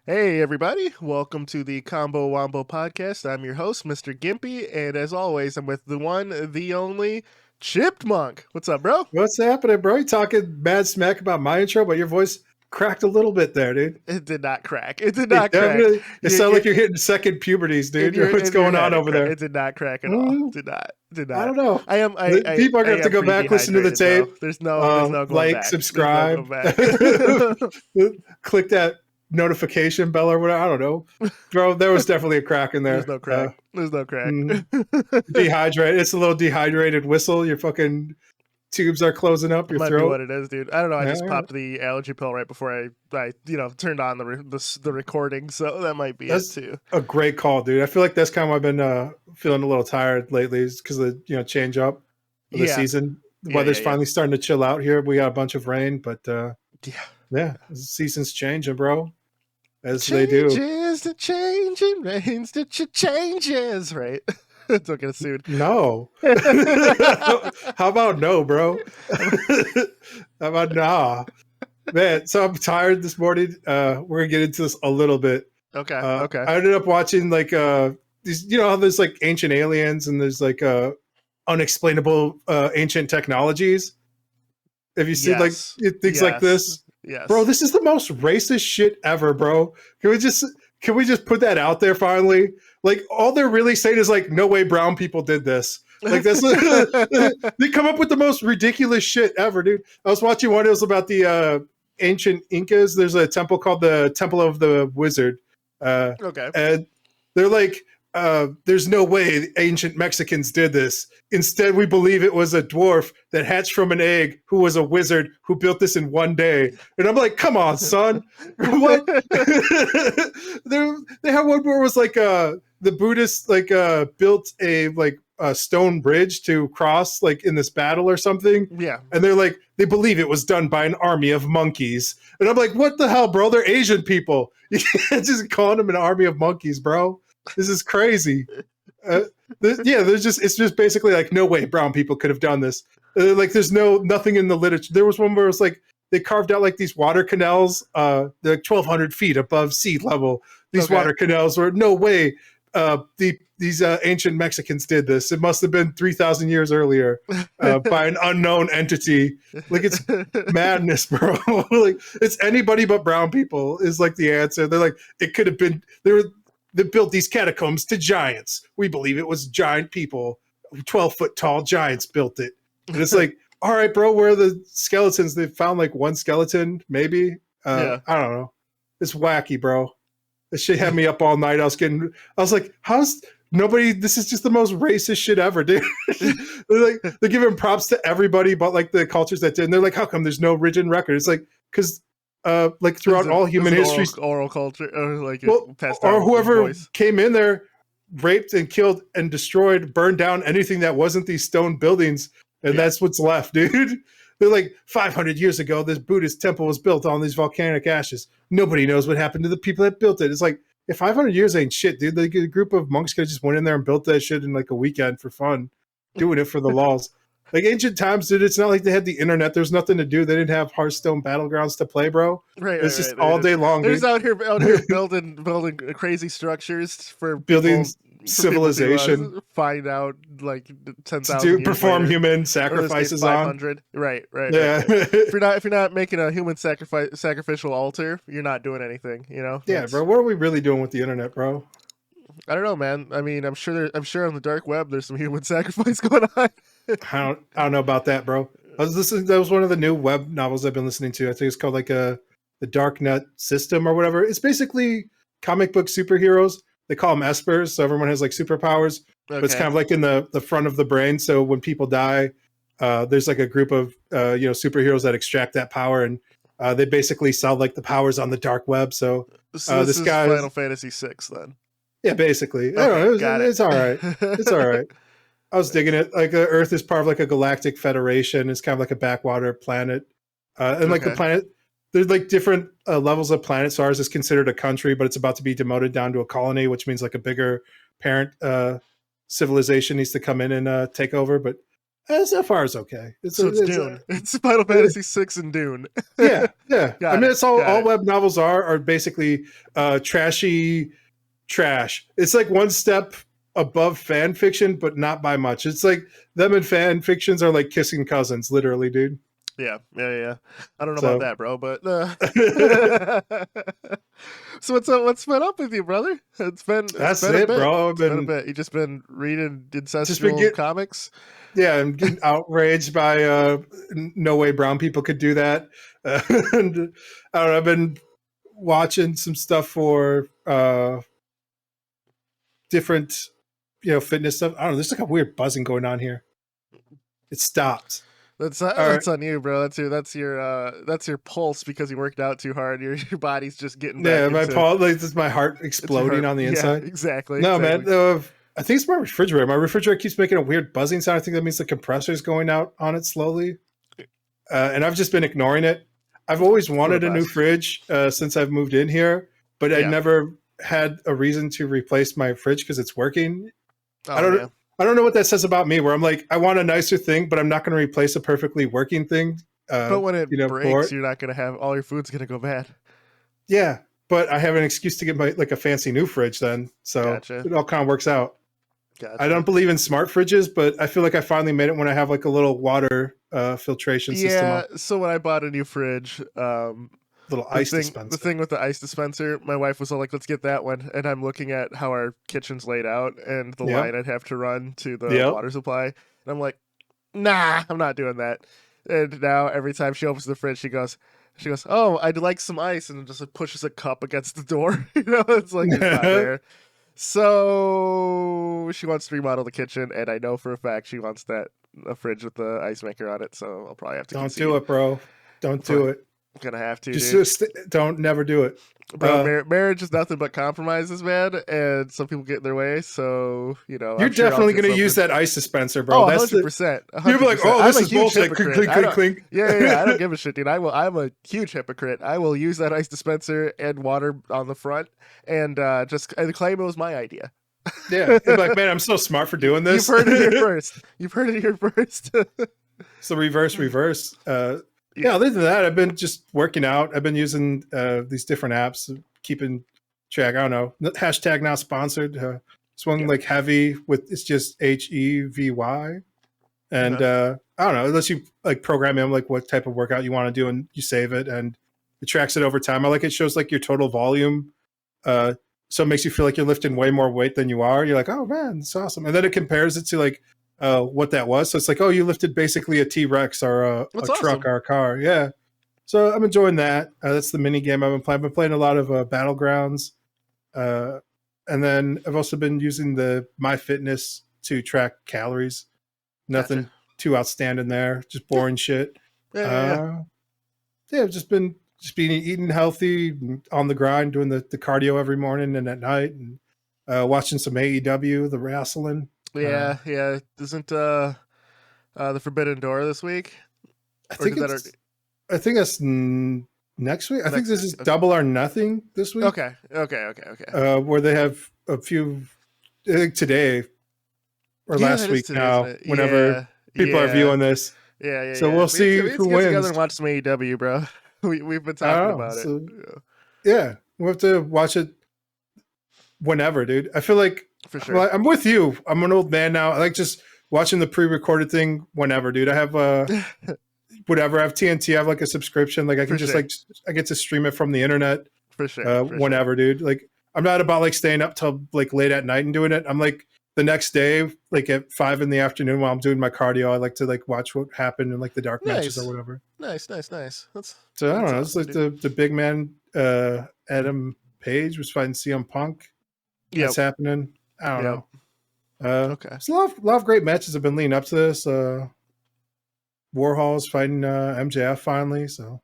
Hey everybody, welcome to the Combo Wombo podcast. I'm your host, Mr. Gimpy, and as always, I'm with the one, the only, Chipped Monk. What's up, bro? What's happening, bro? You talking mad smack about my intro, but your voice cracked a little bit there, dude. It did not crack. It did not crack. It sounded like you're hitting second puberties, dude. What's going on over there? It did not crack at all. Did not. I don't know. People are going to have to go back, listen to the tape. Bro. There's no going like, back. subscribe, click that notification bell or whatever. I don't know, bro. There was definitely a crack in there. There's no crack. There's no crack. Dehydrated. It's a little dehydrated whistle. Your fucking tubes are closing up your throat. Might be what it is, dude. I don't know. I just popped the allergy pill right before I turned on the recording, so that might be it too. A great call, dude. I feel like that's kind of why I've been feeling a little tired lately, because of the change up of the season. The weather's finally starting to chill out here. We got a bunch of rain, but the season's changing, bro. They do. The changing rains, the changes, right? Don't get sued. No. How about no, bro? How about nah? Man, so I'm tired this morning. We're gonna get into this a little bit. Okay. I ended up watching like these, how there's like ancient aliens and there's like unexplainable ancient technologies. Have you seen like things like this? Yes. Bro, this is the most racist shit ever, bro. Can we just put that out there finally? Like, all they're really saying is like, no way brown people did this. Like, that's they come up with the most ridiculous shit ever, dude. I was watching one. It was about the ancient Incas. There's a temple called the Temple of the Wizard. Okay. And they're like, there's no way the ancient Mexicans did this. Instead, we believe it was a dwarf that hatched from an egg who was a wizard who built this in one day. And I'm like, come on, son. What? They had one where it was like the Buddhists built a stone bridge to cross like in this battle or something. Yeah. And they're like, they believe it was done by an army of monkeys. And I'm like, what the hell, bro? They're Asian people. You can't just call them an army of monkeys, bro. This is crazy. It's just basically like, no way brown people could have done this. Like, there's nothing in the literature. There was one where it was like they carved out like these water canals, they're like 1,200 feet above sea level. These water canals were no way. These ancient Mexicans did this. It must have been 3,000 years earlier by an unknown entity. Like, it's madness, bro. Like, it's anybody but brown people is like the answer. They're like, it could have been. They built these catacombs to giants. We believe it was giant people, 12-foot tall giants built it. And it's like, all right, bro, where are the skeletons? They found like one skeleton, maybe. I don't know. It's wacky, bro. This shit had me up all night. I was like, how's nobody? This is just the most racist shit ever, dude. They're giving props to everybody, but like the cultures that did. And they're like, how come there's no written record? It's like, because like throughout all human history, oral culture, or whoever came in there, raped and killed and destroyed, burned down anything that wasn't these stone buildings, and that's what's left, dude. They're like, 500 years ago, this Buddhist temple was built on these volcanic ashes. Nobody knows what happened to the people that built it. It's like, if 500 years ain't shit, dude. Like, a group of monks could have just went in there and built that shit in like a weekend for fun, doing it for the laws. Like, ancient times, dude, it's not like they had the internet. There's nothing to do. They didn't have Hearthstone battlegrounds to play, bro. Right. It's just all day long. They're just out here building crazy structures for building civilization. Find out like 10,000 to perform human sacrifices on. Right. Yeah. Right. If you're not making a human sacrificial altar, you're not doing anything. Yeah, bro. What are we really doing with the internet, bro? I don't know, man. I mean, I'm sure on the dark web there's some human sacrifice going on. I don't know about that, bro. That was one of the new web novels I've been listening to. I think it's called like the Darknet System or whatever. It's basically comic book superheroes. They call them espers, so everyone has like superpowers. Okay. But it's kind of like in the front of the brain. So when people die, there's like a group of superheroes that extract that power, and they basically sell like the powers on the dark web. So this is Final Fantasy VI then. Yeah, basically. I don't know. It's all right. It's all right. I was digging it. Like, Earth is part of like a galactic federation. It's kind of like a backwater planet. And like the planet, there's like different levels of planet. So ours is considered a country, but it's about to be demoted down to a colony, which means like a bigger parent civilization needs to come in and take over. But So far it's okay. So it's Dune. It's Final Fantasy 6 and Dune. Yeah, yeah. I Got mean, it. it's all Got web novels are basically trashy trash. It's like one step above fan fiction, but not by much. It's like them and fan fictions are like kissing cousins, literally, dude. Yeah. I don't know about So that, bro, but so what's up? What's been up with you, brother? It's that's been a it, bit. bro. I've It's been a been bit. You just been reading just been incestual getting comics. yeah, I'm getting outraged by no way brown people could do that. And I don't know, I've been watching some stuff for different fitness stuff. I don't know. There's like a weird buzzing going on here. It stopped. All right. That's on you, bro. That's your pulse because you worked out too hard. Your body's just getting back Yeah, my into paw, like, this is my heart it's your exploding heart. on the Yeah, inside. exactly. No, Exactly. man. I think it's my refrigerator. My refrigerator keeps making a weird buzzing sound. I think that means the compressor's going out on it slowly. And I've just been ignoring it. I've always For the wanted a new best. fridge since I've moved in here, but I Yeah. never had a reason to replace my fridge because it's working. I Oh don't. yeah. I don't know what that says about me. Where I'm like, I want a nicer thing, but I'm not going to replace a perfectly working thing. But when it For breaks, it. you're not gonna have all your food's gonna go bad. Yeah, but I have an excuse to get my like a fancy new fridge then, so Gotcha. it all kind of works out. I Gotcha. don't believe in smart fridges, but I feel like I finally made it when I have like a little water filtration system, Yeah. on, So when I bought a new fridge, little the ice thing the dispenser. thing with the ice dispenser, my wife was all like, let's get that one, and I'm looking at how our kitchen's laid out and the Yep, line I'd have to run to the yep. water supply, and I'm like, nah, I'm not doing that. And now every time she opens the fridge, she goes, oh, I'd like some ice, and just like, pushes a cup against the door. It's like it's not there. So she wants to remodel the kitchen, and I know for a fact she wants a fridge with the ice maker on it. So I'll probably have to Don't concede. do it, bro. Don't do Probably it. gonna have to, dude. Just don't never do it. Bro, marriage is nothing but compromises, man, and some people get in their way. So You're I'm sure I'll definitely get going to use something. that ice dispenser, bro. Oh, That's the 100%, you're like, 100%. oh, I'm this a is huge bullshit. Clink, hypocrite. clink, clink, clink. Yeah. I don't give a shit, dude. I'm a huge hypocrite. I will use that ice dispenser and water on the front, and just claim it was my idea. Yeah, you're like, man, I'm so smart for doing this. You've heard it here first. You've heard it here first. It's the reverse. Yeah. Other than that, I've been just working out. I've been using these different apps, keeping track. I don't know. Hashtag not sponsored. This one Yeah. like heavy with it's just HEVY, and I don't know. Unless you like program in like what type of workout you want to do, and you save it, and it tracks it over time. I like it shows like your total volume. So it makes you feel like you're lifting way more weight than you are. You're like, oh man, that's awesome. And then it compares it to like what that was. So it's like, oh, you lifted basically a T-Rex or a That's truck awesome. or a car. Yeah. So I'm enjoying that. That's the mini game I've been playing. I've been playing a lot of Battlegrounds. And then I've also been using the MyFitness to track calories. Nothing Gotcha. too outstanding there. Just boring shit. Yeah. Yeah, I've just been eating healthy, on the grind, doing the cardio every morning and at night, and watching some AEW, the wrestling. Yeah. Isn't the Forbidden Door this week? I Or think did that it's. I think that's next week. I think next this week? is Okay. Double or Nothing this week. Okay. Where they have a few. I think today or Yeah, last that is week today, now. isn't it? Whenever people are viewing this, Yeah. so we'll see We need who to get together wins. and watch some AEW, bro. We've been I talking don't know. about it. So yeah, we'll have to watch it whenever, dude. I feel like For sure. I'm with you. I'm an old man now. I like just watching the pre-recorded thing whenever, dude. I have whatever. I have TNT. I have like a subscription. Like I can For just sure. like I get to stream it from the internet For sure. whenever, dude. Like I'm not about like staying up till like late at night and doing it. I'm like the next day, like at 5 p.m. while I'm doing my cardio, I like to like watch what happened in like the dark matches or whatever. Nice. That's So I don't know. awesome, It's like the big man Adam Page was fighting CM Punk. That's happening. I don't know. Okay. There's a lot of great matches have been leading up to this. Warhol's fighting MJF finally. So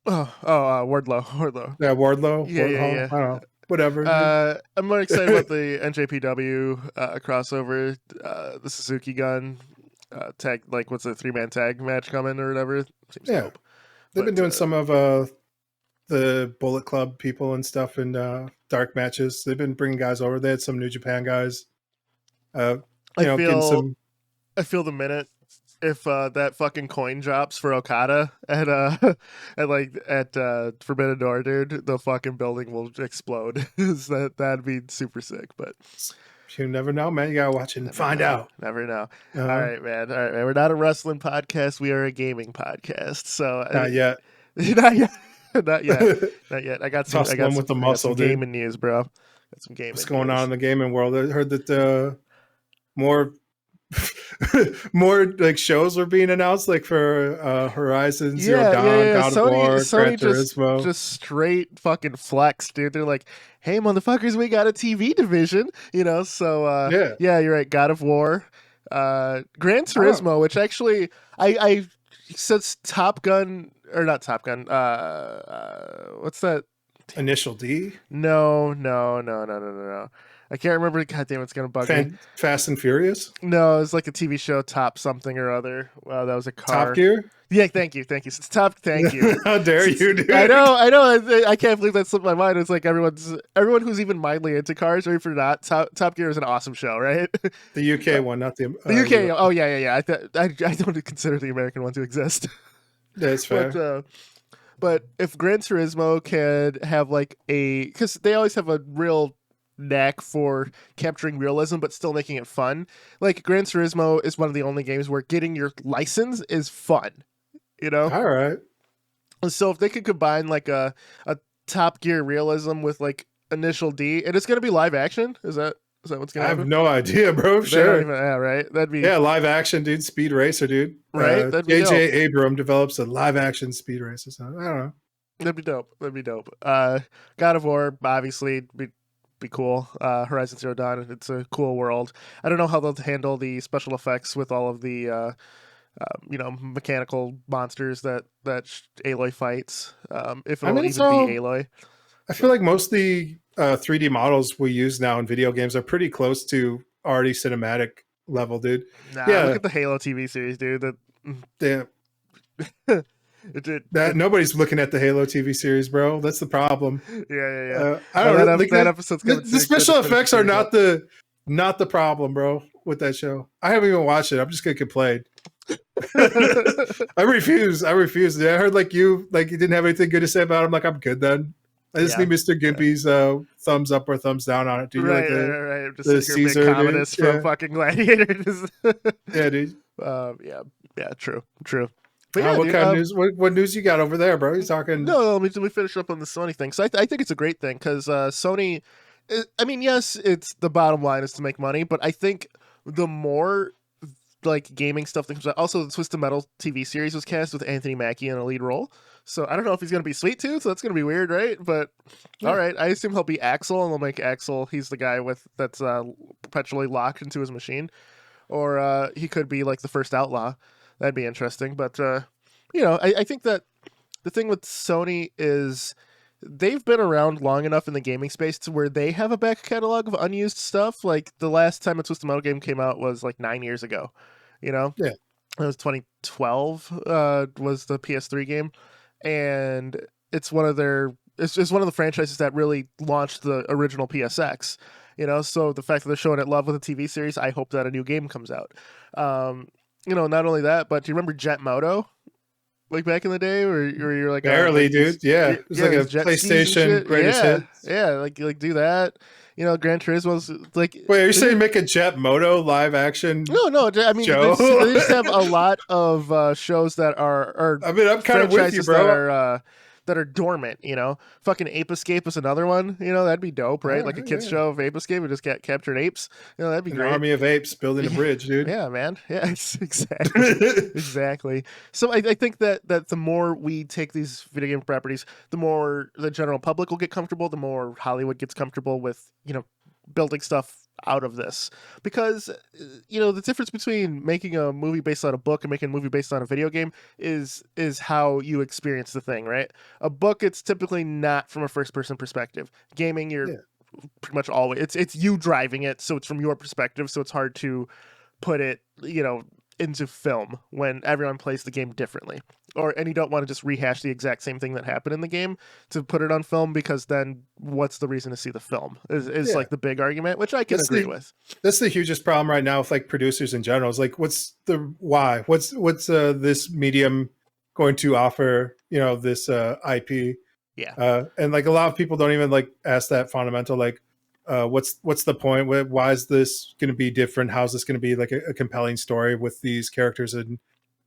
Wardlow. yeah, Wardlow. Yeah. I don't know. Whatever. I'm more excited about the NJPW crossover, the Suzuki Gun tag, like what's the 3-man tag match coming or whatever. Seems Yeah. dope. They've been doing some of the Bullet Club people and stuff in dark matches. They've been bringing guys over. They had some New Japan guys. I getting some. feel the minute if that fucking coin drops for Okada at Forbidden Door, dude, the fucking building will explode. That'd be super sick, but You never know, man. You gotta watch it and find out. Never know. Uh, All right, man. All right, man. We're not a wrestling podcast. We are a gaming podcast. So Not yet. not yet. Not yet. Not yet. I got some. Toss one with the muscle, dude. Gaming news, bro. Got some gaming. What's going on in the gaming world? I heard that more more like shows were being announced, like for Horizon Zero Dawn, God of War, Gran Turismo. Just straight fucking flex, dude. They're like, hey, motherfuckers, we got a TV division, you know. So yeah, you're right. God of War, Gran Turismo, which actually I since Top Gun or not Top Gun, what's that? Initial D? No. I can't remember. God damn, it's gonna bug me. Fast and Furious? No, it's like a TV show, Top something or other. Wow, that was a car. Top Gear? Yeah, thank you. It's Top. Thank you. How dare you, dude? I know. I can't believe that slipped my mind. It's like everyone who's even mildly into cars, ready for that. Top Gear is an awesome show, right? The UK one, not the UK. Oh yeah. I don't consider the American one to exist. That's fair. But if Gran Turismo could have like because they always have a real knack for capturing realism but still making it fun. Like Gran Turismo is one of the only games where getting your license is fun, you know? All right. So if they could combine like a Top Gear realism with like Initial D, and it's going to be live action? Is that what's going to happen? I have no idea, bro. Sure. Right. That'd be live action, dude. Speed racer, dude. Right. That'd be JJ Abram develops a live action speed racer. So I don't know. That'd be dope. God of War, obviously, be cool. Horizon Zero Dawn, it's a cool world. I don't know how they'll handle the special effects with all of the mechanical monsters that Aloy fights. If it'll even be Aloy. I feel like most of the 3D models we use now in video games are pretty close to already cinematic level, dude. Nah, look at the Halo TV series, dude. Nobody's looking at the Halo TV series, bro. That's the problem. Yeah. I don't know. That episode's the special effects are not the problem, bro. With that show, I haven't even watched it. I'm just gonna complain. I refuse. I heard you didn't have anything good to say about it. I'm like, I'm good then. I just need Mr. Gimpy's thumbs up or thumbs down on it. Dude, right. I'm just the Caesar communist from fucking Gladiator. Yeah, dude. Yeah. True. But what kind of news? What news you got over there, bro? He's talking. No, let me finish up on the Sony thing. So I think it's a great thing because Sony. I mean, yes, it's the bottom line is to make money, but I think the more like gaming stuff that comes out. Also, the Twisted Metal TV series was cast with Anthony Mackie in a lead role. So I don't know if he's gonna be Sweet Tooth. So that's gonna be weird, right? But all right, I assume he'll be Axel, and they'll make Axel. He's the guy that's perpetually locked into his machine, or he could be like the first outlaw. That'd be interesting. But I think that the thing with Sony is they've been around long enough in the gaming space to where they have a back catalog of unused stuff. Like the last time a Twisted Metal game came out was like 9 years ago. Yeah, it was 2012. Was the PS3 game. And it's one of it's one of the franchises that really launched the original PSX, so the fact that they're showing it love with a TV series, I hope that a new game comes out. Not only that, but do you remember Jet Moto? Like back in the day where you're like barely, dude. Yeah. It was like a PlayStation greatest hits. Yeah, like do that. Gran Turismo's like. Wait, are you saying make a Jet Moto live action? No. I mean, they just have a lot of shows that are. I mean, I'm kind of with you, bro. That are dormant. Fucking Ape Escape is another one. That'd be dope, right? Like a kids show of Ape Escape and just get captured apes. That'd be great. An army of apes building a bridge, dude. Yeah, man. Yeah, exactly. So I think that the more we take these video game properties, the more the general public will get comfortable. The more Hollywood gets comfortable with building stuff out of this, because the difference between making a movie based on a book and making a movie based on a video game is how you experience the thing, right? A book, it's typically not from a first person perspective. Gaming, you're pretty much always it's you driving it, so it's from your perspective, so it's hard to put it into film when everyone plays the game differently, and you don't want to just rehash the exact same thing that happened in the game to put it on film, because then what's the reason to see the film is Yeah. like the big argument, which I can agree with. That's the hugest problem right now with like producers in general. Is like, what's the why? What's this medium going to offer? You know, this IP. Yeah. And like a lot of people don't even like ask that fundamental like, what's the point? Why is this going to be different? How's this going to be like a compelling story with these characters, and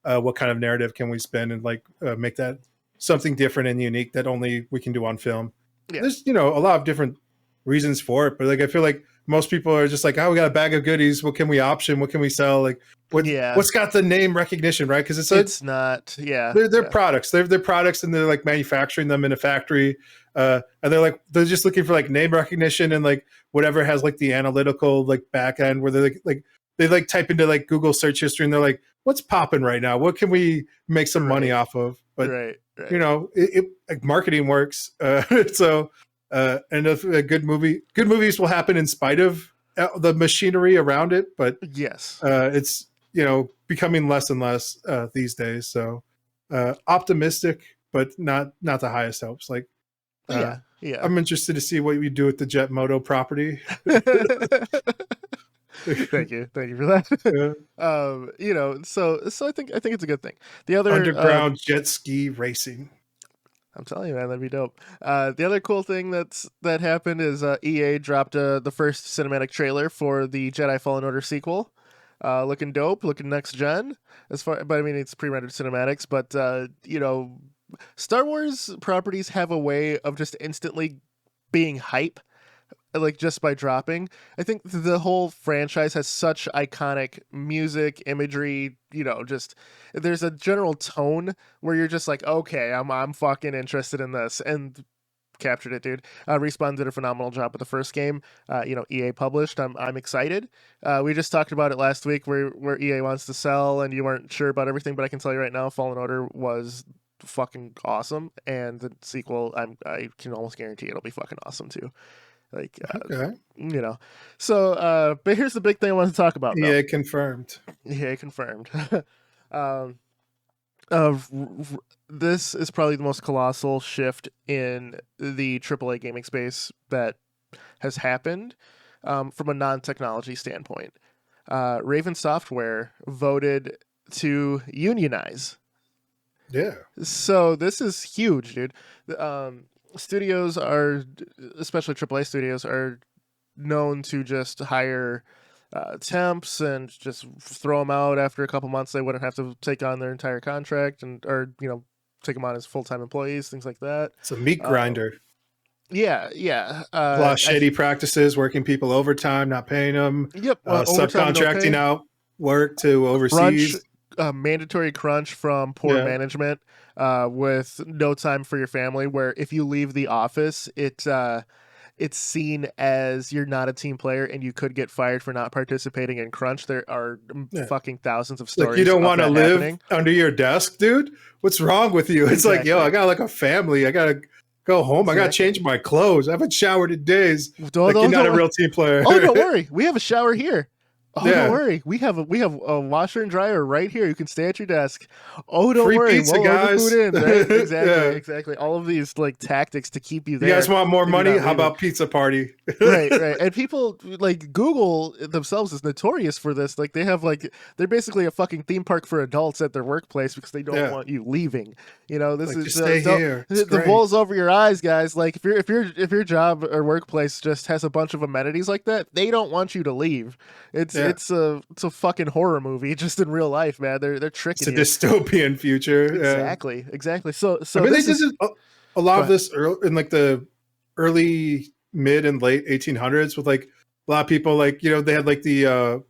what kind of narrative can we spin and like make that something different and unique that only we can do on film? Yeah. There's, you know, a lot of different reasons for it, but like I feel like most people are just like, oh, we got a bag of goodies. What can we option? What can we sell? Like, what's got the name recognition, right? Because it's not, yeah. They're products. They're products, and they're like manufacturing them in a factory. And they're just looking for like name recognition and like whatever has like the analytical like back end where they're like they like type into like Google search history and they're like, what's popping right now? What can we make some money off of? But you know, it like marketing works. So and if a good movies will happen in spite of the machinery around it. But yes, it's, you know, becoming less and less these days. So optimistic, but not the highest hopes. Like, yeah. I'm interested to see what you do with the Jet Moto property. Thank you for that. Yeah. You know, so I think it's a good thing. The other underground jet ski racing. I'm telling you, man, that'd be dope. The other cool thing that happened is EA dropped the first cinematic trailer for the Jedi Fallen Order sequel. Looking dope, looking next gen. But I mean, it's pre-rendered cinematics. But you know, Star Wars properties have a way of just instantly being hype, like just by dropping. I think the whole franchise has such iconic music, imagery, you know, just there's a general tone where you're just like, okay, I'm fucking interested in this, and captured it, dude. Respawn did a phenomenal job with the first game. You know, EA published. I'm excited. We just talked about it last week where EA wants to sell and you weren't sure about everything, but I can tell you right now, Fallen Order was fucking awesome, and the sequel, I can almost guarantee it'll be fucking awesome too. Like, okay. You know, so but here's the big thing I want to talk about. EA confirmed. EA confirmed. This is probably the most colossal shift in the AAA gaming space that has happened from a non-technology standpoint. Raven Software voted to unionize. Yeah. So this is huge, dude. Studios are, especially AAA studios, are known to just hire temps and just throw them out after a couple months. They wouldn't have to take on their entire contract or you know, take them on as full-time employees, things like that. It's a meat grinder. Yeah. A lot of shady practices, working people overtime, not paying them. Yep. Subcontracting out work to overseas. Mandatory crunch from poor management with no time for your family, where if you leave the office, it's seen as you're not a team player and you could get fired for not participating in crunch. There are fucking thousands of stories. Like, you don't want to live happening under your desk, dude? What's wrong with you? It's like, yo, I got like a family. I got to go home. Exactly. I got to change my clothes. I haven't showered in days. You're not a real team player. Oh, don't worry. We have a shower here. Oh, don't worry. We have a washer and dryer right here. You can stay at your desk. Oh, don't worry. Pizza, guys. Food in, right? Exactly. All of these like tactics to keep you there. You guys want more money? How about pizza party? right. And people like Google themselves is notorious for this. Like they're basically a fucking theme park for adults at their workplace because they don't want you leaving. You know, this is stay here. The wool's over your eyes, guys. Like if your job or workplace just has a bunch of amenities like that, they don't want you to leave. It's a fucking horror movie just in real life, man. They're tricking you. It's a dystopian future. Exactly. So I mean, they did a lot of this in like the early, mid, and late 1800s with like a lot of people, like, you know, they had like the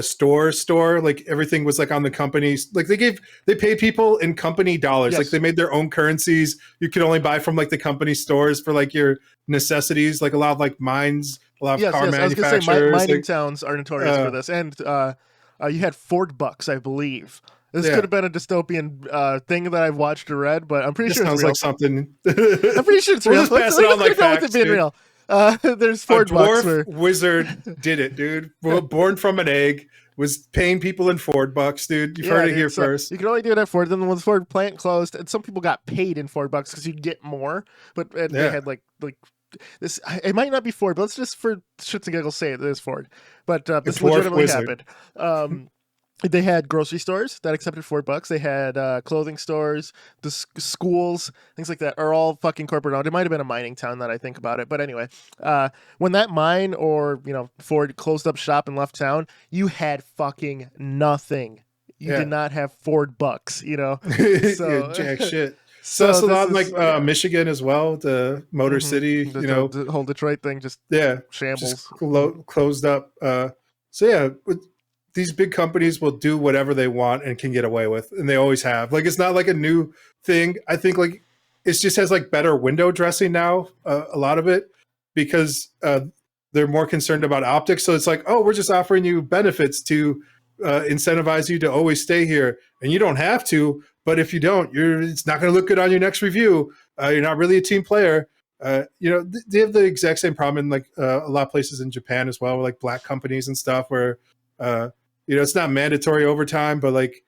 store, like everything was like on the companies. Like they paid people in company dollars. Yes. Like they made their own currencies. You could only buy from like the company stores for like your necessities. Like a lot of like mines, a lot of car manufacturers. I was going to say mining towns are notorious for this. And you had Fort Bucks, I believe. This could have been a dystopian thing that I've watched or read, but I'm pretty sure it's real. Like something. I'm pretty sure it's real. We'll just pass it on like facts, with it being real. There's Fort Bucks. Wizard did it, dude. Born from an egg, was paying people in Ford bucks, dude. You've Yeah, heard it here dude. So first. you can only do it at Ford. Then when the Ford plant closed, and some people got paid in Ford bucks because you'd get more. But they Yeah, had like this. It might not be Ford, but let's just for shits and giggles say it is Ford. But a this dwarf legitimately wizard. happened. They had grocery stores that accepted $4. They had clothing stores, the schools, things like that are all fucking corporate owned. It might have been a mining town that I think about it, but anyway, when that mine or Ford closed up shop and left town, you had fucking nothing. You did Yeah. not have Ford bucks, Yeah, So, jack shit. So so that's a this lot like is yeah. Michigan as well, the Motor City, The whole Detroit thing just yeah, just shambles. Mhm. closed up. So yeah, these big companies will do whatever they want and can get away with, and they always have. Like it's not like a new thing. I think like it just has like better window dressing now, a lot of it, because they're more concerned about optics. So it's like, oh, we're just offering you benefits to incentivize you to always stay here, and you don't have to. But if you don't, it's not going to look good on your next review. You're not really a team player. They have the exact same problem in like a lot of places in Japan as well, with like black companies and stuff, where uh, it's not mandatory overtime, but like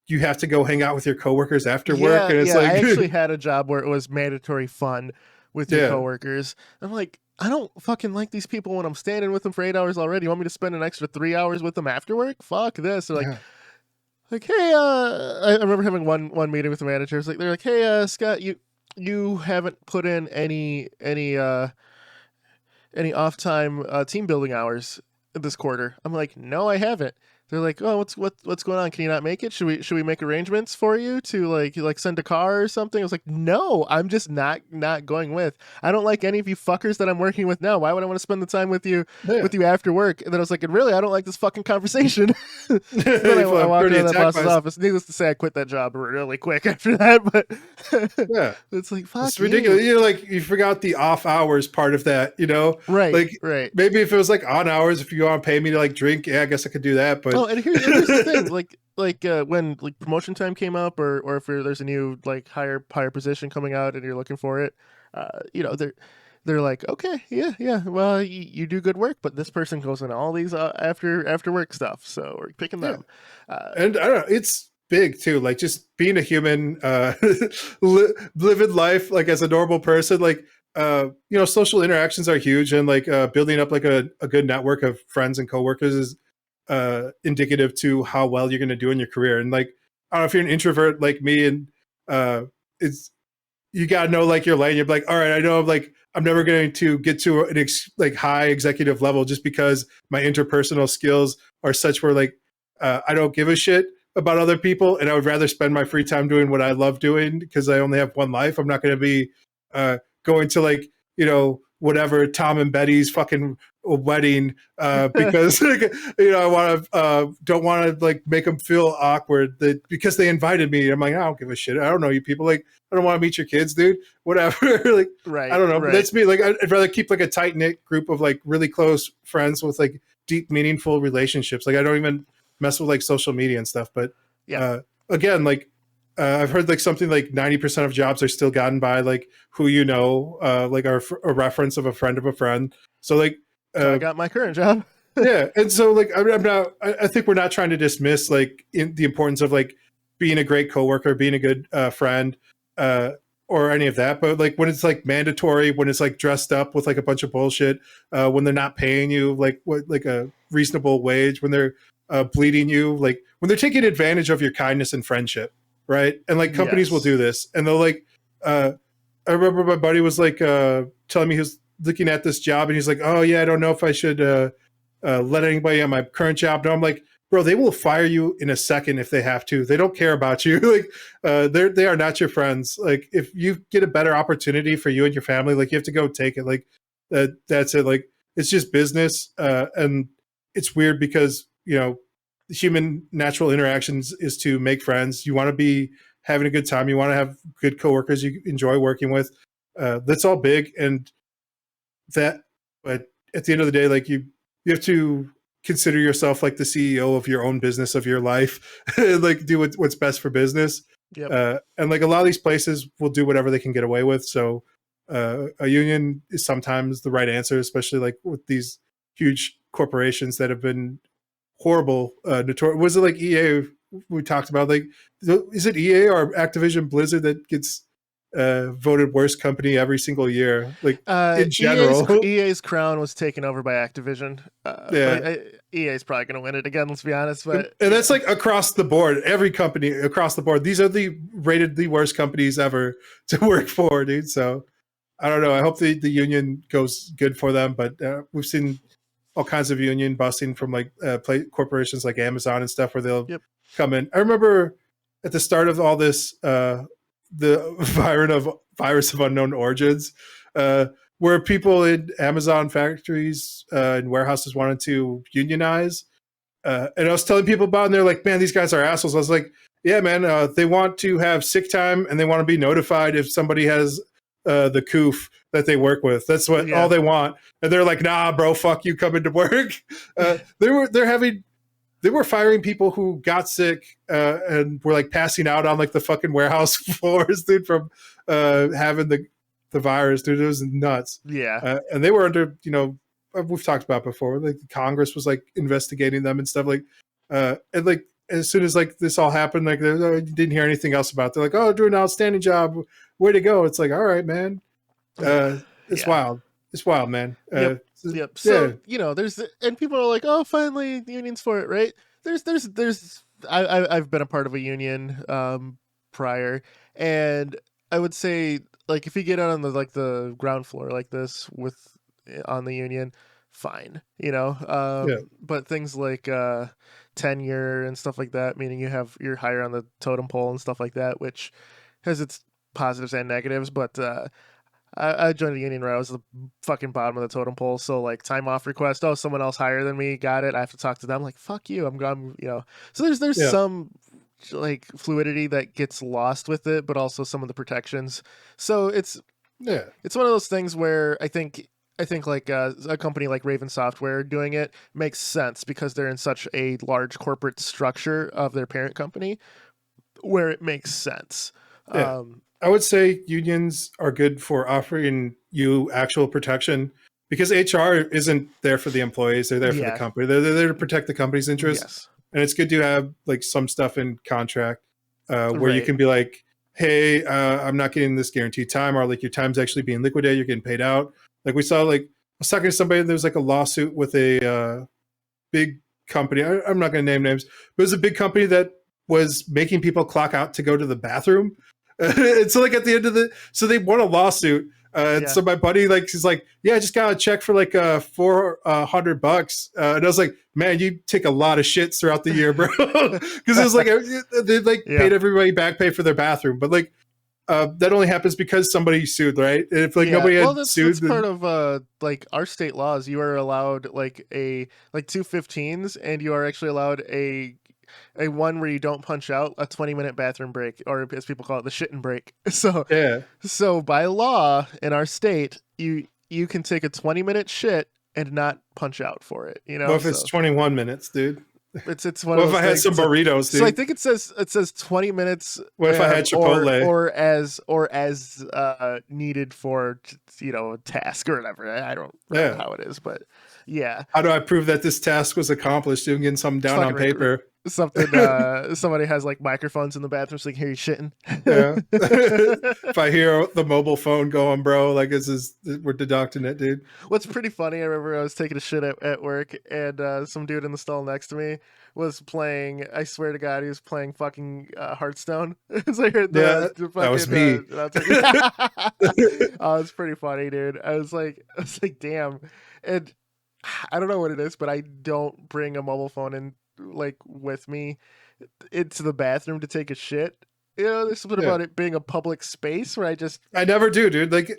you have to go hang out with your coworkers after work, Yeah, and it's yeah. like, I actually had a job where it was mandatory fun with your yeah, coworkers. I'm like, I don't fucking like these people when I'm standing with them for 8 hours already. You want me to spend an extra 3 hours with them after work? Fuck this. They're yeah, hey, I remember having one meeting with the managers. They're like, hey, Scott, you haven't put in any off time team building hours this quarter. I'm like, no, I haven't. They're like, oh, what's going on? Can you not make it? Should we make arrangements for you to like send a car or something? I was like, no, I'm just not going with. I don't like any of you fuckers that I'm working with now. Why would I want to spend the time yeah. with you after work? And then I was like, and really, I don't like this fucking conversation. So then If I I'm walked pretty into that attacked boss's by, office. Needless to say, I quit that job really quick after that. But yeah. it's like, It's fuck ridiculous. you. Like you forgot the off hours part of that. Right, Like right. maybe if it was like on hours, if you want to pay me to like drink, yeah, I guess I could do that. But Oh, and here's the thing, when like promotion time came up, or if there's a new like higher position coming out and you're looking for it, they're like, okay, yeah, well, you do good work, but this person goes in all these after work stuff, so we're picking yeah, them. Uh, and I don't know, it's big too. Like just being a human, living life like as a normal person. Like social interactions are huge, and like building up like a good network of friends and coworkers is indicative to how well you're going to do in your career. And like I don't know if you're an introvert like me, and uh, it's you got to know like your lane. You're like, all right, I know I'm never going to get to an like high executive level just because my interpersonal skills are such where like I don't give a shit about other people, and I would rather spend my free time doing what I love doing because I only have one life. I'm not going to be going to like whatever Tom and Betty's fucking wedding because I want to don't want to like make them feel awkward because they invited me. I'm like, I don't give a shit. I don't know you people. Like I don't want to meet your kids, dude. Whatever. Like I right, don't know, but right, that's me. Like I'd rather keep like a tight knit group of like really close friends with like deep, meaningful relationships. Like I don't even mess with like social media and stuff. But yeah, uh, again, like I've heard like something like 90% of jobs are still gotten by like who like a reference of a friend of a friend. So like so I uh, got my current job. yeah, and so like I'm not. I think we're not trying to dismiss like the importance of like being a great coworker, being a good friend, uh, or any of that. But like when it's like mandatory, when it's like dressed up with like a bunch of bullshit, when they're not paying you like a reasonable wage, when they're bleeding you, like when they're taking advantage of your kindness and friendship, right? And like companies will Yes. do this, and they'll like. I remember my buddy was like telling me he was looking at this job, and he's like, "Oh yeah, I don't know if I should." Let anybody on my current job know. I'm like, bro, they will fire you in a second if they have to. They don't care about you. Like, they are not your friends. Like, if you get a better opportunity for you and your family, like you have to go take it. Like, that's it. Like, it's just business, and it's weird because human natural interactions is to make friends. You want to be having a good time. You want to have good coworkers you enjoy working with. That's all big, and that. But at the end of the day, like you have to consider yourself like the CEO of your own business of your life, like do what's best for business. Yep. And like a lot of these places will do whatever they can get away with. So a union is sometimes the right answer, especially like with these huge corporations that have been horrible. Notorious. Was it like EA? We talked about like, is it EA or Activision Blizzard that gets voted worst company every single year? Like in general, EA's crown was taken over by Activision. yeah. But EA's probably going to win it again. Let's be honest. But And that's like across the board, every company across the board. These are the rated the worst companies ever to work for, dude. So I don't know. I hope the union goes good for them, but we've seen all kinds of union busting from like corporations like Amazon and stuff where they'll come in. I remember at the start of all this, the virus of unknown origins, where people in Amazon factories and warehouses wanted to unionize. And I was telling people about it, and they're like, man, these guys are assholes. I was like, yeah, man, they want to have sick time and they want to be notified if somebody has the coof that they work with. That's what all they want. And they're like, nah, bro, fuck you coming to work. They were firing people who got sick and were like passing out on like the fucking warehouse floors, dude, from having the virus, dude. It was nuts. Yeah. And they were under, we've talked about before, like Congress was like investigating them and stuff, like and like as soon as like this all happened, like you didn't hear anything else about it. They're like, oh, doing an outstanding job, way to go. It's like, all right, man. It's wild. It's wild, man. Yep. So there's and people are like, oh, finally the union's for it, right? I've been a part of a union prior, and I would say like if you get out on the ground floor like this on the union, fine, but things like tenure and stuff like that, meaning you're higher on the totem pole and stuff like that, which has its positives and negatives, but I joined the union where I was the fucking bottom of the totem pole. So like time off request, oh, someone else higher than me got it, I have to talk to them. Like, fuck you, I'm gone. So there's some like fluidity that gets lost with it, but also some of the protections. So it's one of those things where I think like a company like Raven Software doing it makes sense because they're in such a large corporate structure of their parent company where it makes sense. I would say unions are good for offering you actual protection because HR isn't there for the employees. They're there for the company. They're there to protect the company's interests. Yes. And it's good to have like some stuff in contract where you can be like, hey, I'm not getting this guaranteed time, or like your time's actually being liquidated. You're getting paid out. Like we saw, like I was talking to somebody, there was like a lawsuit with a big company. I'm not going to name names, but it was a big company that was making people clock out to go to the bathroom. And so like at the end of so they won a lawsuit. So my buddy, like, he's like, yeah, I just got a check for like $400. And I was like, man, you take a lot of shits throughout the year, bro. Because it was like, they like paid everybody back pay for their bathroom. But like, that only happens because somebody sued, right? And if like nobody had sued, that's part of like our state laws. You are allowed like 2 15s, and you are actually allowed a one where you don't punch out, a 20-minute bathroom break, or as people call it, the shitting break. So by law in our state, you can take a 20-minute shit and not punch out for it. What if it's 21 minutes, dude? It's one. What if I had some burritos, dude? So I think it says 20 minutes. What if I had Chipotle, or as needed for a task or whatever. I don't know how it is, but yeah. How do I prove that this task was accomplished? Doing getting something down on paper. Something somebody has like microphones in the bathroom so they can hear you shitting. If I hear the mobile phone going, bro, like we're deducting it, dude. What's pretty funny, I remember I was taking a shit at work, and some dude in the stall next to me was playing, I swear to God, he was playing fucking Hearthstone. So I heard that was me. Oh, it's pretty funny, dude. I was like, damn. And I don't know what it is, but I don't bring a mobile phone in like with me into the bathroom to take a shit. There's something about it being a public space where I never do, dude. Like,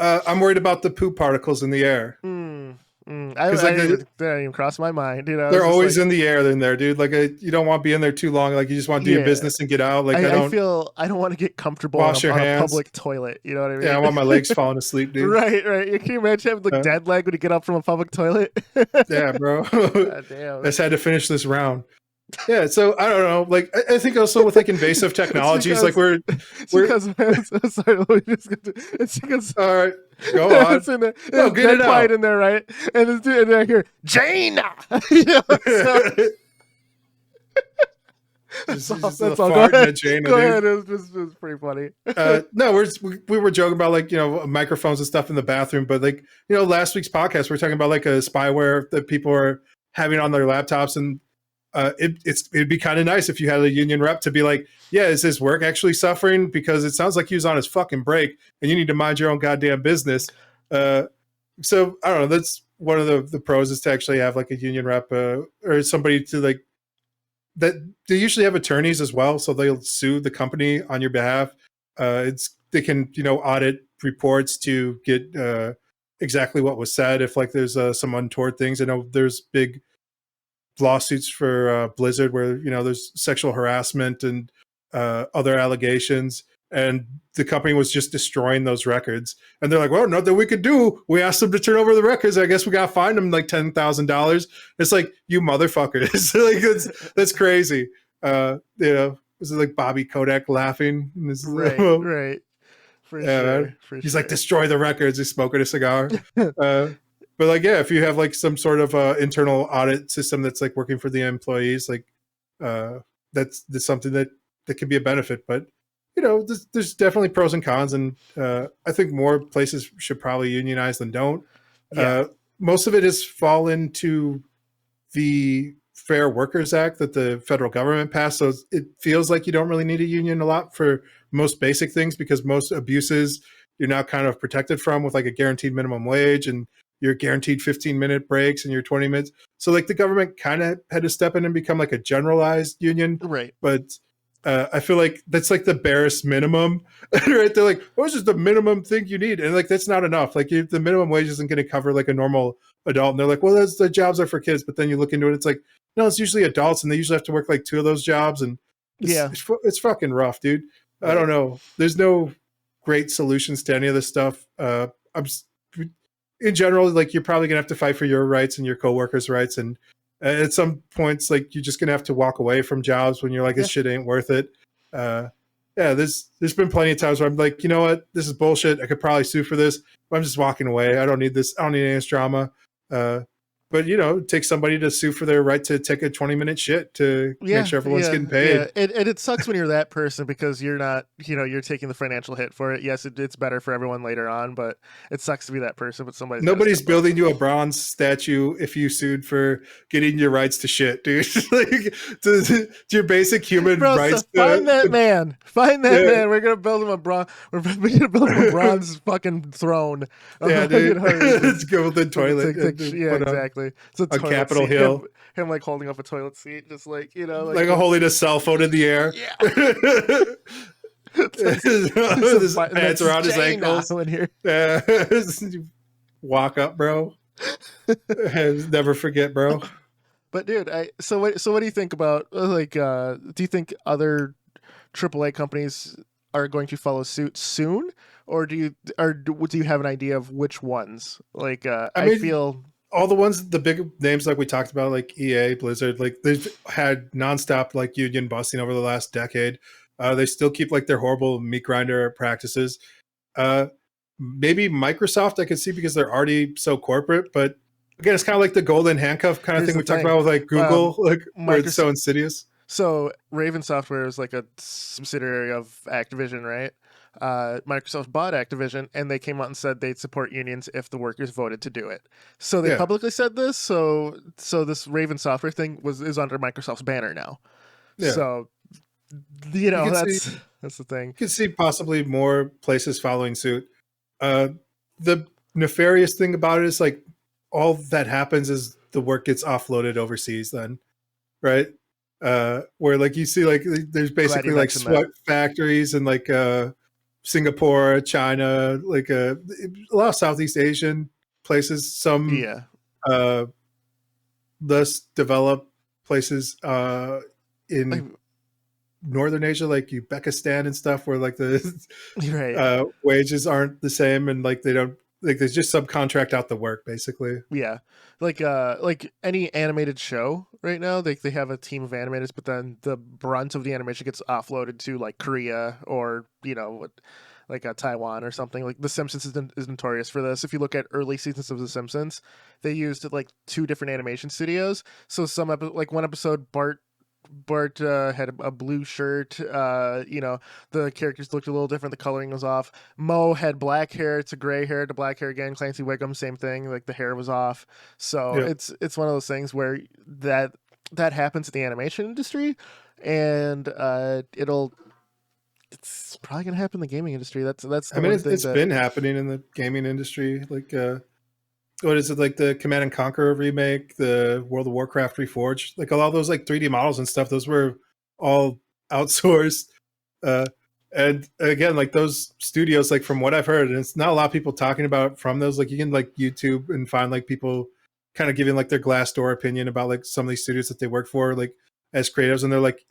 I'm worried about the poop particles in the air. I didn't even cross my mind. They're always in the air in there, dude. Like, you don't want to be in there too long. Like, you just want to do your business and get out. Like, I don't want to get comfortable on a public toilet. You know what I mean? Yeah, I want my legs falling asleep, dude. Right. Can you imagine having the dead leg when you get up from a public toilet? Yeah, bro. God damn. I just had to finish this round. Yeah, so I don't know. Like I think also with like invasive technologies, like it's we're because man, sorry, let me just get to, it's because all right. Go on. it's in there, No, it's get dead it quiet out. in there, right? And it's and I hear Jaina, so Just, just a that's all. Go fart and ahead, a Jaina, go dude. ahead. It was pretty funny. No, we were joking about like microphones and stuff in the bathroom, but like last week's podcast we are talking about like a spyware that people are having on their laptops, and it'd be kind of nice if you had a union rep to be like, yeah, is his work actually suffering because it sounds like he was on his fucking break and you need to mind your own goddamn business. So I don't know. That's one of the pros is to actually have like a union rep or somebody to like that. They usually have attorneys as well, so they'll sue the company on your behalf. They can audit reports to get exactly what was said if like there's some untoward things. I know there's big lawsuits for Blizzard where there's sexual harassment and other allegations, and the company was just destroying those records. And they're like, "Well, nothing we could do. We asked them to turn over the records. I guess we got to fine them like $10,000." It's like, you motherfuckers! Like that's crazy. This is like Bobby Kodak laughing. Right, for Yeah, man. sure, for He's like, sure. destroy the records. He's smoking a cigar. Uh, but like, yeah, if you have like some sort of internal audit system that's like working for the employees, like uh, that's something that could be a benefit. But there's definitely pros and cons, and I think more places should probably unionize than don't. Yeah, Uh, Most of it is fall into the Fair Workers Act that the federal government passed. So it feels like you don't really need a union a lot for most basic things because most abuses you're now kind of protected from with like a guaranteed minimum wage and your guaranteed 15-minute breaks and your 20 minutes. So like the government kind of had to step in and become like a generalized union. right. But I feel like that's like the barest minimum, right? They're like, "Oh, this is the minimum thing you need," and like that's not enough. Like the minimum wage isn't going to cover like a normal adult. And they're like, "Well, that's the jobs are for kids," but then you look into it, it's like, no, it's usually adults, and they usually have to work like two of those jobs, and Yeah, it's fucking rough, dude. I don't right. know. There's no great solutions to any of this stuff. I'm in general, like you're probably gonna have to fight for your rights and your coworkers' rights, and at some points, like you're just gonna have to walk away from jobs when you're like, this Yeah, shit ain't worth it. Uh, yeah, there's been plenty of times where I'm like, you know what, this is bullshit. I could probably sue for this, but I'm just walking away. I don't need this. I don't need any of this drama. Uh, but it takes somebody to sue for their right to take a 20-minute shit to make yeah, sure everyone's yeah, getting yeah. paid. And it sucks when you're that person because you're not, you're taking the financial hit for it. Yes, it's better for everyone later on, but it sucks to be that person. But somebody's got to Nobody's step up. building you a bronze statue if you sued for getting your rights to shit, dude. Like to your basic human Bro, so rights. find that man. Find that Yeah, man. We're gonna build him a bronze. We're gonna build him a bronze fucking throne. yeah, dude. Let's go with the toilet and Yeah, put on exactly. It's a on toilet Capitol seat. Hill, Him like holding up a toilet seat, just like like like a holding a cell phone in the air. yeah. His pants around his ankles. In here. Yeah. Walk up, bro. Never forget, bro. But dude, what do you think about do you think other AAA companies are going to follow suit soon, or do you have an idea of which ones? I I mean, feel all the ones, the big names like we talked about, like EA, Blizzard, like they've had nonstop like union busting over the last decade. They still keep like their horrible meat grinder practices. Uh, Maybe Microsoft I could see because they're already so corporate, but again, it's kind of like the golden handcuff kind of here's thing the we talked thing. about with like Google, like where it's Microsoft. so insidious. So Raven Software is like a subsidiary of Activision, right? Microsoft bought Activision, and they came out and said they'd support unions if the workers voted to do it. So they Yeah, publicly said this. So this Raven Software thing is under Microsoft's banner now. yeah. So You could see that's the thing. you could see possibly more places following suit. Uh, the nefarious thing about it is like all that happens is the work gets offloaded overseas then, right? Where like you see like there's Glad you basically like mentioned that. sweat factories in like Singapore, China, like a lot of Southeast Asian places, some Yeah, uh, less developed places like, in Northern Asia, like Uzbekistan and stuff, where like the right. wages aren't the same and like they don't like they just subcontract out the work basically. Yeah, like any animated show right now, they have a team of animators, but then the brunt of the animation gets offloaded to like Korea or like Taiwan or something. Like The Simpsons is notorious for this. If you look at early seasons of The Simpsons, they used like two different animation studios. So like one episode, Bart had a blue shirt. The characters looked a little different. The coloring was off. Mo had black hair to gray hair to black hair again. Clancy Wiggum, same thing. Like the hair was off. So Yeah. it's one of those things where that happens in the animation industry, and it's probably gonna happen in the gaming industry. That's I the mean, one thing it's that been happening in the gaming industry. Like, what is it? Like the Command and Conquer remake, the World of Warcraft Reforged, like a lot of those like 3D models and stuff. Those were all outsourced. Uh, and again, like those studios, like from what I've heard, and it's not a lot of people talking about from those. Like you can like YouTube and find like people kind of giving like their Glassdoor opinion about like some of these studios that they work for, like as creatives, and they're like,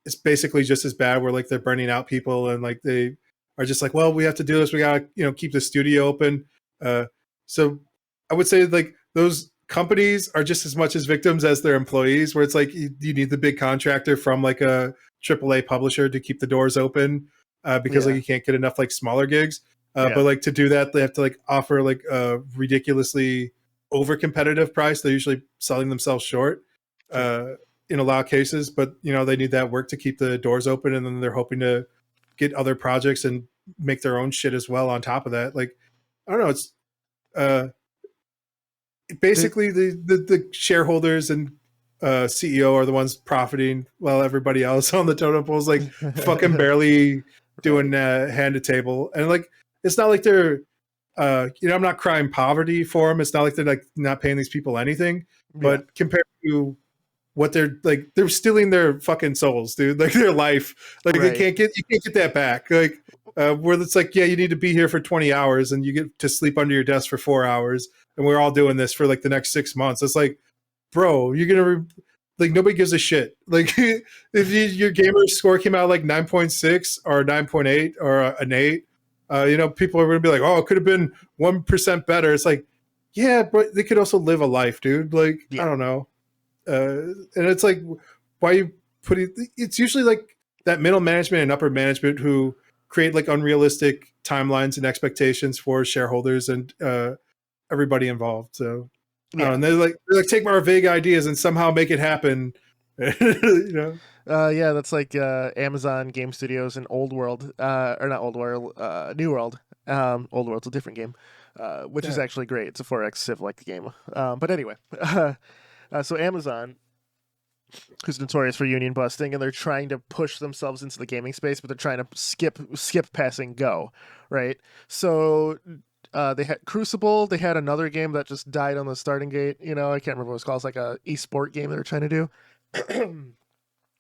it's basically just as bad. Where like they're burning out people, and like they are just like, well, we have to do this. We gotta keep the studio open. So I would say like those companies are just as much as victims as their employees. Where it's like you need the big contractor from like a AAA publisher to keep the doors open because like yeah you can't get enough like smaller gigs. yeah But like to do that, they have to like offer like a ridiculously over competitive price. They're usually selling themselves short. sure. In a lot of cases, but they need that work to keep the doors open, and then they're hoping to get other projects and make their own shit as well on top of that. Like, I don't know, it's uh They, basically the shareholders and CEO are the ones profiting while everybody else on the totem pole is like fucking barely right. doing hand to table. And like it's not like they're I'm not crying poverty for them. It's not like they're like not paying these people anything, Yeah, but compared to what they're like, they're stealing their fucking souls, dude. Like their life, like right. you can't get that back. Like where it's like, yeah, you need to be here for 20 hours and you get to sleep under your desk for 4 hours, and we're all doing this for like the next 6 months. It's like, bro, you're gonna like nobody gives a shit. Like if your gamer score came out like 9.6 or 9.8 or an 8, people are gonna be like, oh, it could have been 1% better. It's like, yeah, but they could also live a life, dude. Like I Yeah. don't know. And it's like, why you put it? It's usually like that middle management and upper management who create like unrealistic timelines and expectations for shareholders and everybody involved. So I don't Yeah. know, they're like take our vague ideas and somehow make it happen. you know? Yeah, that's like Amazon Game Studios and Old World, or not Old World, New World. Old World's a different game, which is Yeah. actually great. It's a 4X Civ like game. But anyway, so Amazon, who's notorious for union busting, and they're trying to push themselves into the gaming space, but they're trying to skip passing Go, right? So they had Crucible. They had another game that just died on the starting gate. I can't remember what it's called. It's like a esport game they were trying to do.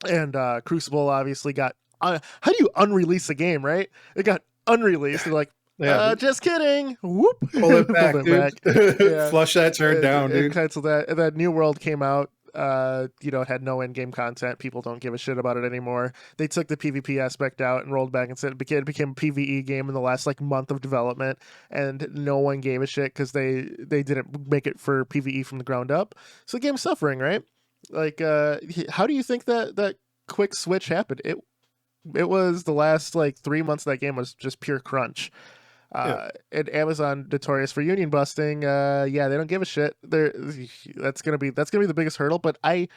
And Crucible obviously got. How do you unrelease a game, right? It got unreleased. They're like, Yeah. just kidding. Whoop, Pull it pulled back, it back. dude. Yeah, Flush that turn down, and dude. cancel that. And then New World came out. It had no in-game content. People don't give a shit about it anymore. They took the PvP aspect out and rolled back and said it became a PvE game in the last like month of development, and no one gave a shit because they didn't make it for PvE from the ground up. So the game's suffering, right? Like, how do you think that quick switch happened? It was the last like 3 months of that game was just pure crunch. Yeah. And Amazon notorious for union busting. Yeah, they don't give a shit. That's gonna be the biggest hurdle. But I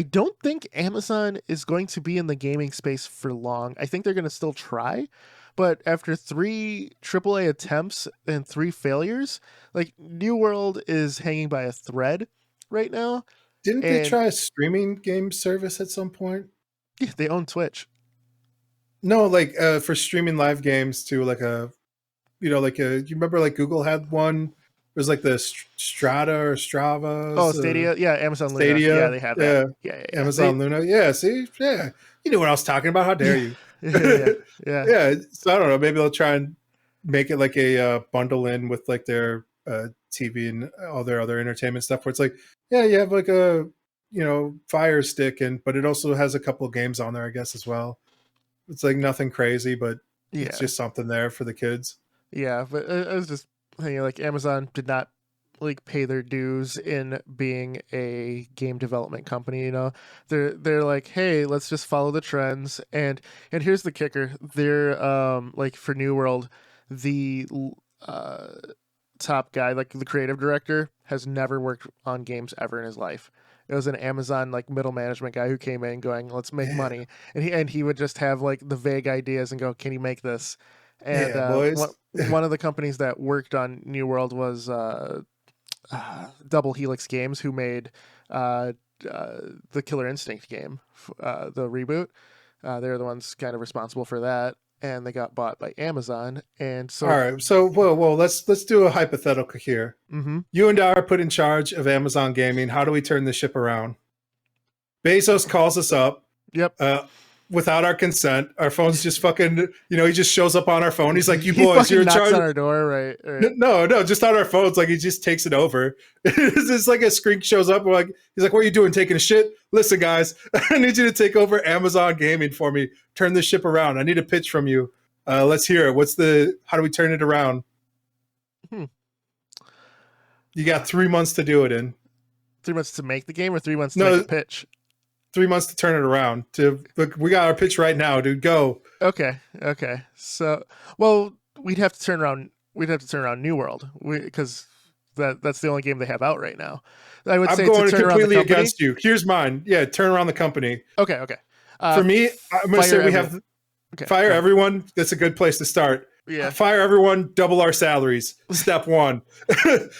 don't think Amazon is going to be in the gaming space for long. I think they're gonna still try, but after 3 AAA attempts and 3 failures, like New World is hanging by a thread right now, Didn't they and try a streaming game service at some point? yeah, they own Twitch. No, like for streaming live games to like like you remember like Google had one. It was like the Strata or Oh, Strava's Stadia. Yeah, Amazon Luna. Yeah, Stadia. they have that. Yeah, Yeah, yeah, yeah. Amazon Luna. Yeah, see, yeah, you knew what I was talking about. How dare Yeah, you? yeah, yeah, Yeah, so I don't know. Maybe they'll try and make it like a bundle in with like their TV and all their other entertainment stuff. Where it's like, yeah, you have like a Fire Stick, and but it also has a couple of games on there, I guess, as well. It's like nothing crazy, but it's yeah, just something there for the kids. yeah. But it was just like Amazon did not like pay their dues in being a game development company. They're like, hey, let's just follow the trends. And here's the kicker: they're like for New World, the uh top guy, like the creative director, has never worked on games ever in his life. It was an Amazon like middle management guy who came in going, "Let's make Yeah, money," and he would just have like the vague ideas and go, "Can you make this?" And yeah, boys. one of the companies that worked on New World was Double Helix Games, who made uh, the Killer Instinct game, the reboot. They're the ones kind of responsible for that, and they got bought by Amazon. And All so, right, so well, let's do a hypothetical here. mm-hmm, You and I are put in charge of Amazon Gaming. How do we turn the ship around? Bezos calls us up. yep, Without our consent. Our phone's just fucking, he just shows up on our phone. He's like, you he boys, fucking you're in knocks charge. on our door, right? No, just on our phones. Like, he just takes it over. It's like a screen shows up. We're like, he's like, what are you doing? Taking a shit? Listen, guys, I need you to take over Amazon Gaming for me. Turn this ship around. I need a pitch from you. Let's hear it. How do we turn it around? You got 3 months to do it in. 3 months to make the game, or 3 months to make a pitch? 3 months to turn it around. Look, we got our pitch right now, dude. Go. Okay. So, well, we'd have to turn around New World, because that's the only game they have out right now. I would say I'm going to turn completely around the company. against you. Here's mine. Yeah, turn around the company. Okay. For me, I'm going to say we have fire everyone. That's a good place to start. Yeah. Fire everyone, double our salaries. Step one.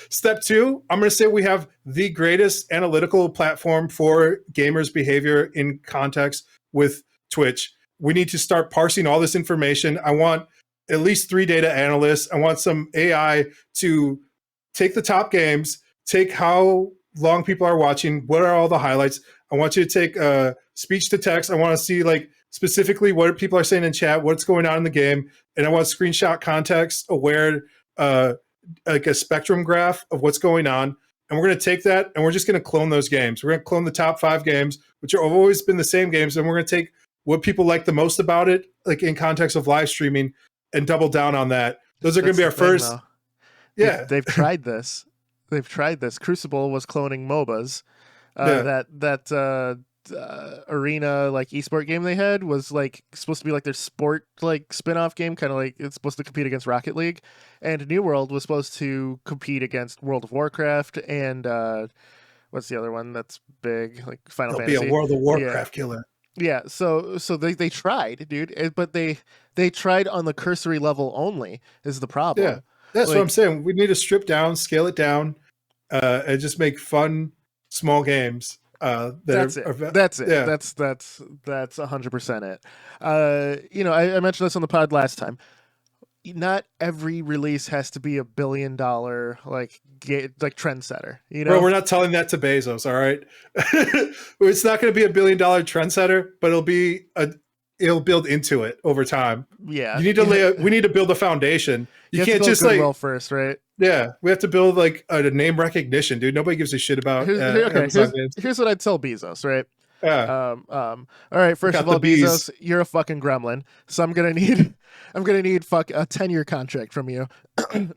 Step two, I'm going to say we have the greatest analytical platform for gamers' behavior in context with Twitch. We need to start parsing all this information. I want at least 3 data analysts. I want some AI to take the top games, take how long people are watching, what are all the highlights. I want you to take speech to text. I want to see like specifically what people are saying in chat, what's going on in the game, and I want screenshot context aware, like a spectrum graph of what's going on. And we're going to take that and we're just going to clone those games. We're going to clone the top 5 games, which have always been the same games, and we're going to take what people like the most about it, like in context of live streaming, and double down on that. Those are going to be our first. Though. Yeah, they've tried this. Crucible was cloning MOBAs. That arena like esport game they had was like supposed to be like their sport like spin-off game, kind of like it's supposed to compete against Rocket League, and New World was supposed to compete against World of Warcraft and what's the other one that's big, like Final Fantasy. Be a World of Warcraft killer. Yeah, so they tried, dude, but they tried on the cursory level only is the problem. Yeah, that's what I'm saying. We need to strip down, scale it down, and just make fun small games. That's it. Yeah. That's 100% it. I mentioned this on the pod last time. Not every release has to be $1 billion like trendsetter. Bro, we're not telling that to Bezos. All right, it's not going to be $1 billion trendsetter, but it'll build into it over time. Yeah, you need to we need to build a foundation. You can't just like first, right? Yeah, we have to build like a name recognition, dude. Nobody gives a shit about. Here's what I'd tell Bezos, right? Yeah. All right. First of all, Bezos, you're a fucking gremlin, so I'm gonna need a 10-year contract from you. I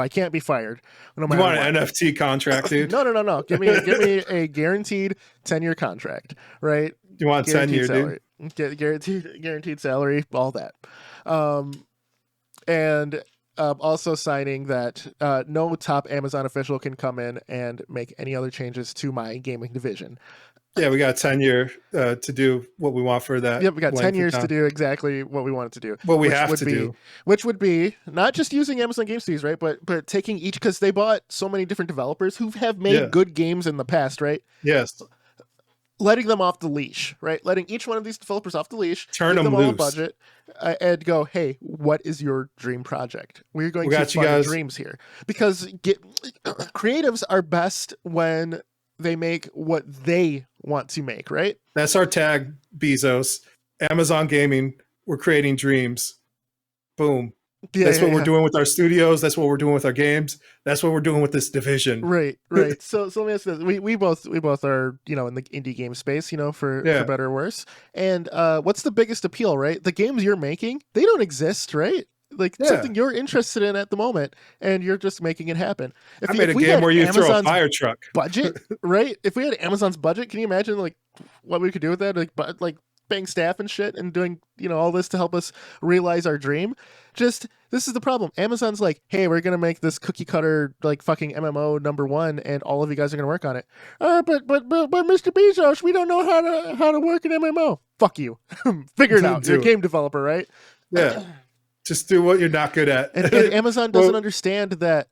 can't be fired. No you want an NFT contract, dude? No. Give me a guaranteed 10-year contract, right? You want 10 year, salary. Dude? Guaranteed salary, all that. And also signing that no top Amazon official can come in and make any other changes to my gaming division. Yeah, we got 10 year to do what we want for that. Yep, we got 10 years to do exactly what we wanted to do. What we have to do. Which would be not just using Amazon Game Studios, right? But taking each, because they bought so many different developers who have made good games in the past, right? Yes. Letting them off the leash, right? Letting each one of these developers off the leash, turn them all loose, a budget, and go, hey, what is your dream project? We're going to fund dreams here, because creatives are best when they make what they want to make, right? That's our tag, Bezos. Amazon Gaming. We're creating dreams. Boom. That's what we're doing with our studios. That's what we're doing with our games. That's what we're doing with this division. Right. So let me ask you this. We both are, in the indie game space, for better or worse. And what's the biggest appeal, right? The games you're making, they don't exist, right? like Yeah. something you're interested in at the moment, and you're just making it happen. I made a game where you throw a Amazon's fire truck. budget, right? If we had Amazon's budget, can you imagine like what we could do with that? Like paying staff and shit and doing, all this to help us realize our dream. Just this is the problem. Amazon's like, hey, we're gonna make this cookie cutter like fucking MMO #1, and all of you guys are gonna work on it. But Mr. Bezos, we don't know how to work an MMO. Fuck you. Figure it out. You're a game developer, right? Yeah. Just do what you're not good at. And Amazon doesn't understand that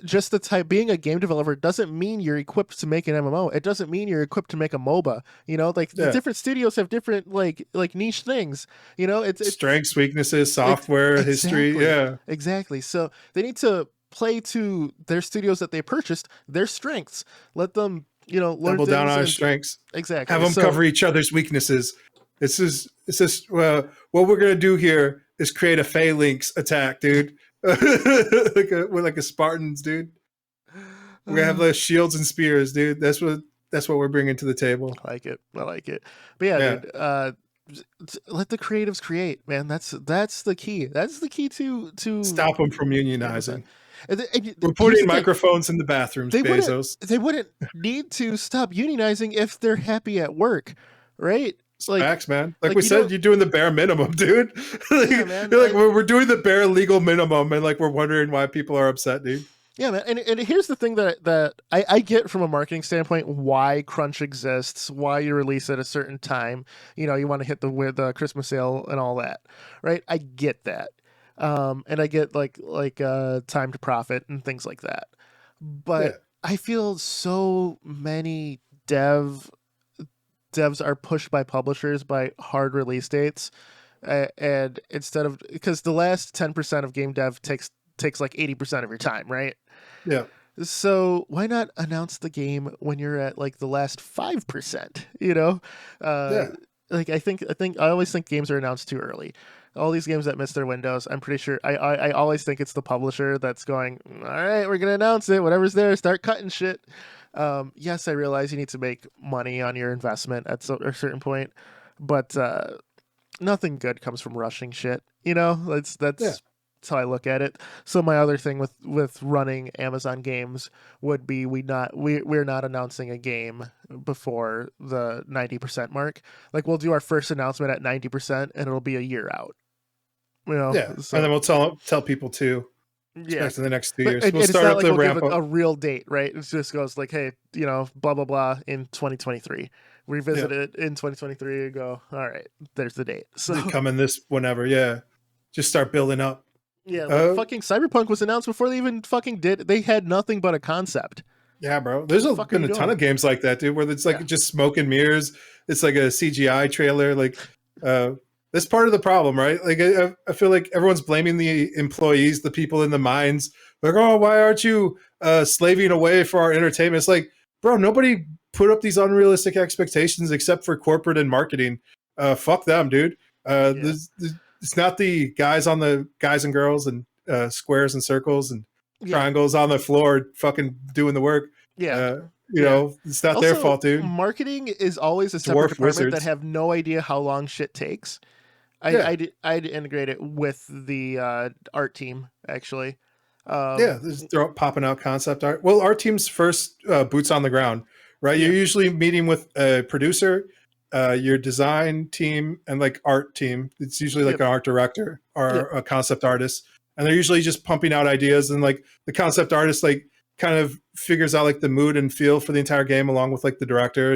just the type being a game developer doesn't mean you're equipped to make an MMO. It doesn't mean you're equipped to make a MOBA. The different studios have different like niche things. It's strengths, weaknesses, software, history. Yeah, exactly. So they need to play to their studios that they purchased, their strengths. Let them learn double down on our strengths. Exactly. Have them cover each other's weaknesses. It's just what we're gonna do here is create a phalanx attack, dude. We're like a Spartans, dude. We're gonna have those shields and spears, dude. That's what we're bringing to the table. I like it. But yeah. Dude, let the creatives create, man. That's the key. That's the key to stop them from unionizing. And we're putting microphones in the bathrooms, Bezos. They wouldn't need to stop unionizing if they're happy at work, right? Facts, man. Like we said, you're doing the bare minimum, dude. Yeah, man. You're like, we're doing the bare legal minimum, and like we're wondering why people are upset, dude. Yeah, man. And here's the thing that I get from a marketing standpoint: why crunch exists, why you release at a certain time. You want to hit the Christmas sale and all that, right? I get that, and I get like time to profit and things like that. But I feel so many devs are pushed by publishers by hard release dates, and instead of, because the last 10% of game dev takes like 80% of your time, right? Yeah. So why not announce the game when you're at like the last 5%? Like I always think games are announced too early. All these games that miss their windows, I'm pretty sure I always think it's the publisher that's going, all right, we're gonna announce it, whatever's there, start cutting shit. Yes, I realize you need to make money on your investment at a certain point, but nothing good comes from rushing shit. That's how I look at it. So my other thing with running Amazon games would be we're not announcing a game before the 90% mark. Like we'll do our first announcement at 90% and it'll be a year out. Yeah, so, and then we'll tell people too. Yeah, in the next 2 years, we'll start up the ramp up. A real date, right? It just goes like, hey, blah blah blah in 2023. Revisit it in 2023 and go, all right, there's the date. So coming this whenever, just start building up. Yeah, fucking Cyberpunk was announced before they even fucking did. They had nothing but a concept. Yeah, bro. There's been a ton of games like that, dude, where it's like just smoke and mirrors. It's like a CGI trailer. Like, that's part of the problem, right? Like, I feel like everyone's blaming the employees, the people in the mines. Like, oh, why aren't you slaving away for our entertainment? It's like, bro, nobody put up these unrealistic expectations except for corporate and marketing. Fuck them, dude. It's not the guys and girls and squares and circles and triangles on the floor fucking doing the work. It's not their fault, dude. Marketing is always a separate department that have no idea how long shit takes. I'd integrate it with the art team, actually. They're popping out concept art. Well, our team's first boots on the ground, right? You're usually meeting with a producer, your design team, and like art team. It's usually like an art director or a concept artist, and they're usually just pumping out ideas. And like the concept artist, like kind of figures out like the mood and feel for the entire game along with like the director,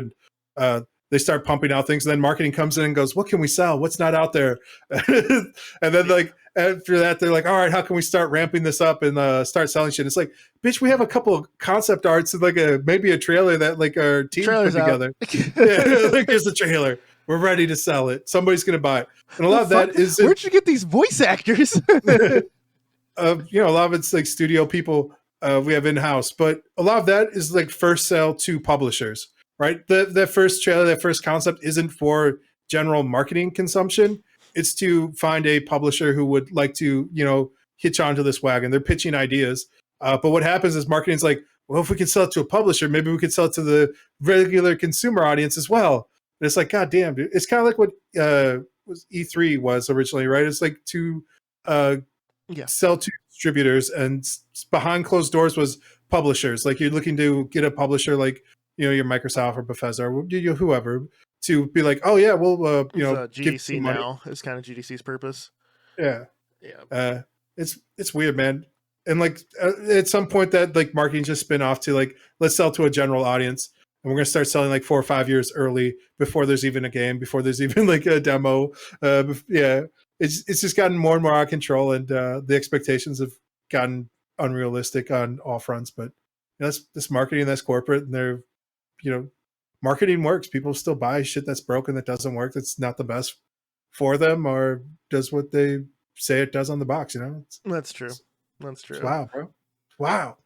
and they start pumping out things. And then marketing comes in and goes, what can we sell? What's not out there? And then like after that, they're like, all right, how can we start ramping this up and start selling shit? It's like, bitch, we have a couple of concept arts and like maybe a trailer that like our team put together. Like here's the trailer. We're ready to sell it. Somebody's going to buy it. And a lot of that is... Where'd you get these voice actors? A lot of it's like studio people we have in-house. But a lot of that is like first sale to publishers, right? That first trailer, that first concept isn't for general marketing consumption. It's to find a publisher who would like to, hitch onto this wagon. They're pitching ideas. But what happens is marketing's like, well, if we can sell it to a publisher, maybe we could sell it to the regular consumer audience as well. And it's like, God damn, dude. It's kind of like what E3 was originally, right? It's like two Yeah. sell to distributors, and behind closed doors was publishers. Like you're looking to get a publisher like your Microsoft or Bethesda or whoever to be like, oh yeah, we'll give you GDC some money. now is kind of GDC's purpose. Yeah. Yeah. It's weird, man. And like at some point that like marketing just spin off to like, let's sell to a general audience, and we're gonna start selling like 4 or 5 years early before there's even a game, before there's even like a demo. Yeah, it's just gotten more and more out of control, and the expectations have gotten unrealistic on all fronts. But that's marketing, that's corporate, and they're marketing works. People still buy shit that's broken, that doesn't work, that's not the best for them, or does what they say it does on the box. That's true. That's true. Wow, bro. Wow.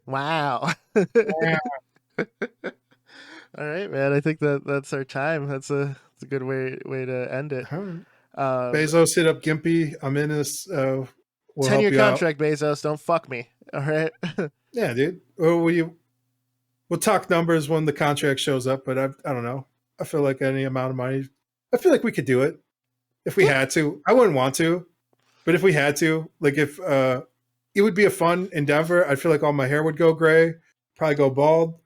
Wow. Yeah. All right, man. I think that's our time. That's a good way to end it. Bezos hit up Gimpy. I'm in this. We'll 10-year contract, Bezos. Don't fuck me. All right. Yeah, dude. We'll talk numbers when the contract shows up, but I don't know. I feel like any amount of money, I feel like we could do it if we had to. I wouldn't want to, but if we had to, like if it would be a fun endeavor. I feel like all my hair would go gray, probably go bald.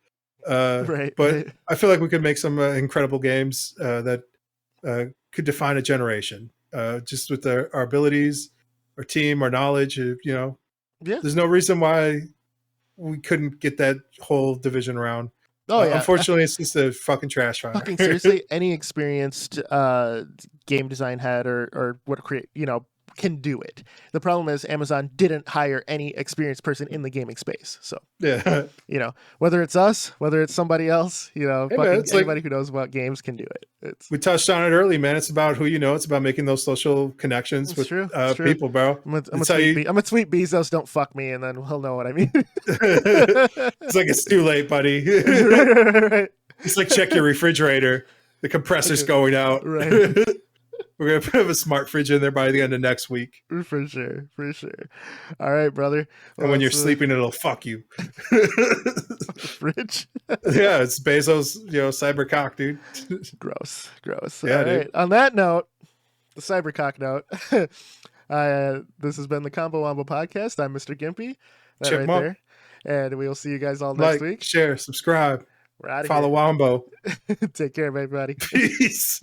Right. But right. I feel like we could make some incredible games that could define a generation, just with our abilities, our team, our knowledge. Yeah. There's no reason why we couldn't get that whole division around. Oh yeah. Unfortunately, it's just a fucking trash fire. Fucking seriously, any experienced game design head or what create can do it. The problem is Amazon didn't hire any experienced person in the gaming space. So yeah, whether it's us, whether it's somebody else, Hey, fucking man, anybody who knows about games can do it. We touched on it early, man. It's about who you know. It's about making those social connections with true. people, bro. I'm a tweet Bezos, don't fuck me, and then he'll know what I mean. It's like it's too late, buddy. Right. It's like check your refrigerator. The compressor's going out. Right. We're going to put a smart fridge in there by the end of next week. For sure. All right, brother. Well, and when you're sleeping, it'll fuck you. Fridge? Yeah, it's Bezos, cybercock, dude. Gross. Yeah, all dude. right. On that note, the cybercock note, this has been the Combo Wombo podcast. I'm Mr. Gimpy. That Chipmunk. right there. And we'll see you guys all next week. Share, subscribe, We're out of follow here. Wombo. Take care, everybody. Peace.